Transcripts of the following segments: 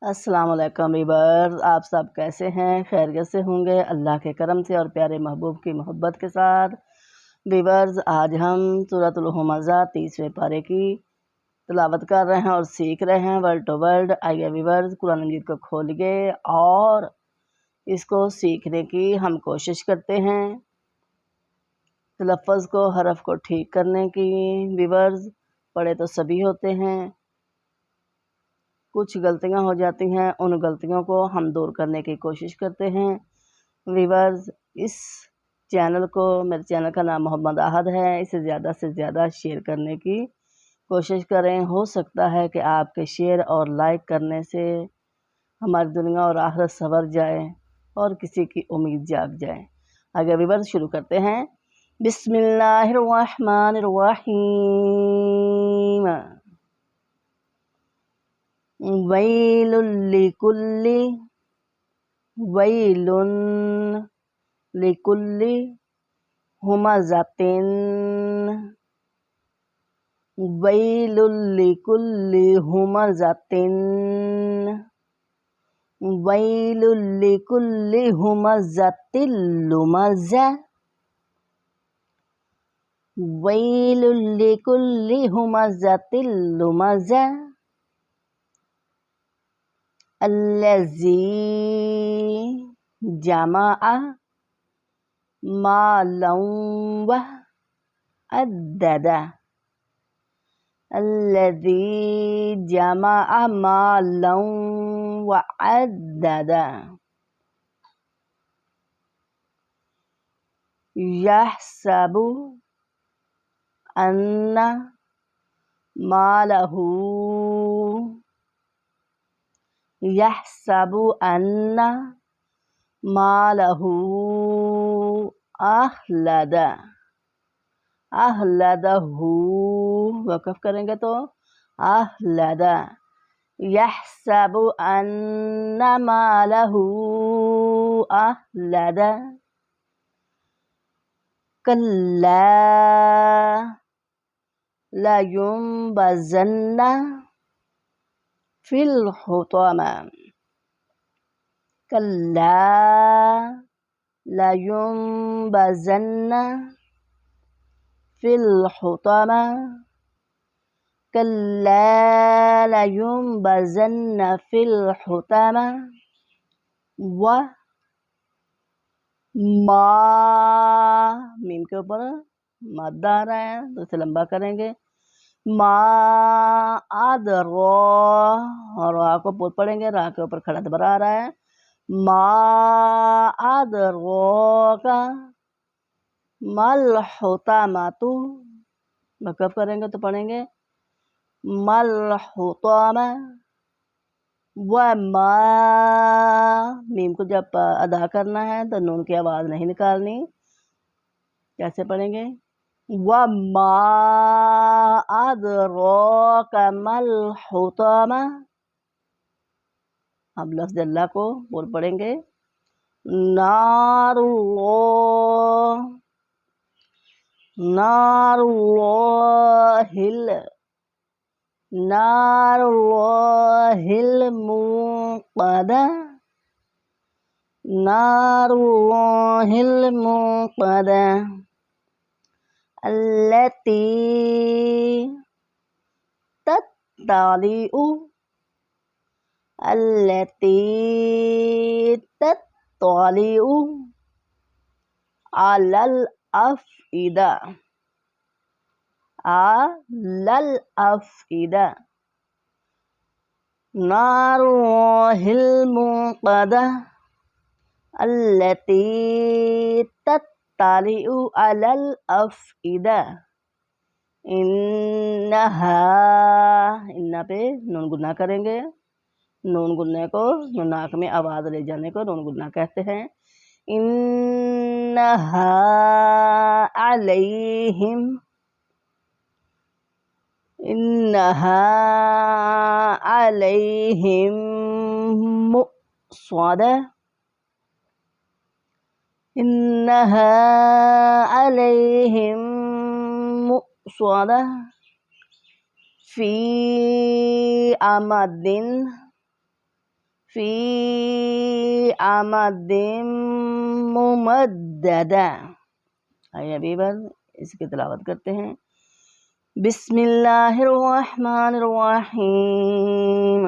السلام علیکم ویورز، آپ سب کیسے ہیں؟ خیریت سے ہوں گے اللہ کے کرم سے اور پیارے محبوب کی محبت کے ساتھ۔ ویورز، آج ہم سورۃ الہمزہ 30ویں پارے کی تلاوت کر رہے ہیں اور سیکھ رہے ہیں ورڈ ٹو ورڈ۔ آئیے ویورز، قرآن مجید کو کھولیے اور اس کو سیکھنے کی ہم کوشش کرتے ہیں، تلفظ کو، حرف کو ٹھیک کرنے کی۔ ویورز، پڑھے تو سبھی ہوتے ہیں، کچھ غلطیاں ہو جاتی ہیں، ان غلطیوں کو ہم دور کرنے کی کوشش کرتے ہیں۔ ویورز، اس چینل کو، میرے چینل کا نام محمد احد ہے، اسے زیادہ سے زیادہ شیئر کرنے کی کوشش کریں۔ ہو سکتا ہے کہ آپ کے شیئر اور لائک کرنے سے ہماری دنیا اور آخرت سنور جائے اور کسی کی امید جاگ جائے۔ آگے ویورز شروع کرتے ہیں۔ بسم اللہ الرحمن الرحیم۔ ویل لکل، ویل لکل ہمزۃ، ویل لکل ہمزۃ، ویل لکل ہمزۃ لمزہ، ویل لکل ہمزۃ لمزہ، الذی جمع مالا وعددہ، الذی جمع مالا وعددہ، یحسب ان مالہ، یحسب ان مالہ اخلدہ، اخلدہ، وقف کریں گے تو اخلدہ، یحسب ان مالہ اخلدہ، کلا لینبذن فی الحطمہ، کلا لینبذن فی الحطمہ، کلا لینبذن فی الحطمہ، ما، میم کے اوپر مادہ آ رہا ہے تو اسے لمبا کریں گے، ما ادرا، اور را کو پور پڑیں گے، را کے اوپر کھڑا دبرا آ رہا ہے، ما ادراک مل حطمۃ، وقف کریں گے تو پڑھیں گے مل حطمہ، وما، میم کو جب ادا کرنا ہے تو نون کی آواز نہیں نکالنی، کیسے پڑھیں گے؟ وما ادراک مل حطمہ، اب لفظ اللہ کو بول پڑھیں گے، نار اللہ، نار اللہ، نار اللہ الموقدہ، نار اللہ الموقدہ، التی تطلع، التی تطلع علی الافئدہ، علی الافئدہ، نار اللہ الموقدہ، التی تطلع علی الافئدہ، انہا، انہا پہ نون گنا کریں گے، نون گننے کو، ناک میں آواز لے جانے کو نون گنا کہتے ہیں، انہا علیہم، انہا علیہم مؤصدہ، انہا علیہم مؤصدہ، فی امد، فی عمد ممددہ۔ آئیے ابھی بار اس کی تلاوت کرتے ہیں۔ بسم اللہ الرحمن الرحیم۔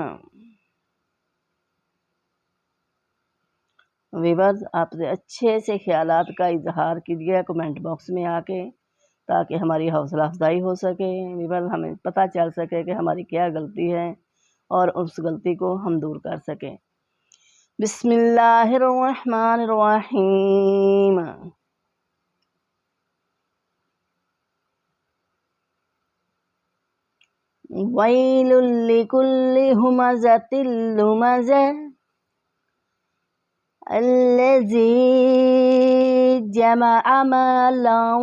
ویورز آپ سے اچھے سے خیالات کا اظہار کیجیے کمنٹ باکس میں آ کے، تاکہ ہماری حوصلہ افزائی ہو سکے، ویورز ہمیں پتہ چل سکے کہ ہماری کیا غلطی ہے اور اس غلطی کو ہم دور کر سکیں۔ بسم اللہ الرحمن الرحیم۔ ویل لکل ہمزۃ لمزہ الذی جمع مالا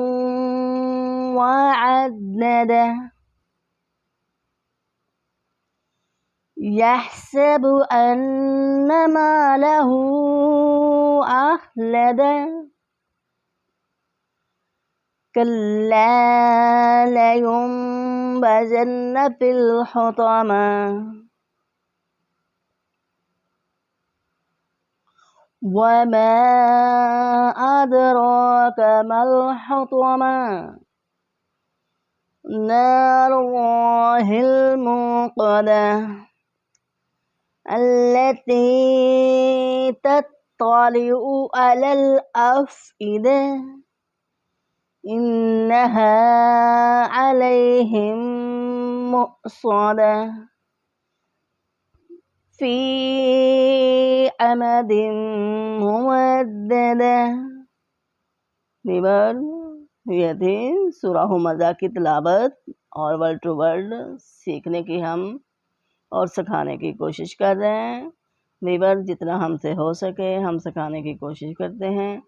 وعددہ یحسب ان مالہ اخلدہ کلا لینبذن فی الحطمہ وما ادراک ما الحطمہ نار اللہ الموقدہ التي تطلع على الأفئدة إنها عليهم مؤصدة في عمد ممددة۔ یہ تھی سورہ ہمزہ کی تلاوت اور ورڈ ٹو ورڈ سیکھنے کی ہم اور سکھانے کی کوشش کر رہے ہیں۔ ویور جتنا ہم سے ہو سکے ہم سکھانے کی کوشش کرتے ہیں۔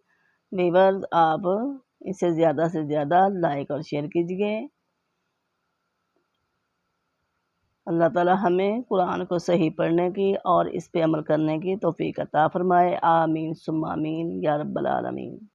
ویور آپ اسے زیادہ سے زیادہ لائک اور شیئر کیجیے۔ اللہ تعالی ہمیں قرآن کو صحیح پڑھنے کی اور اس پہ عمل کرنے کی توفیق عطا فرمائے۔ آمین ثم آمین یا رب العالمین۔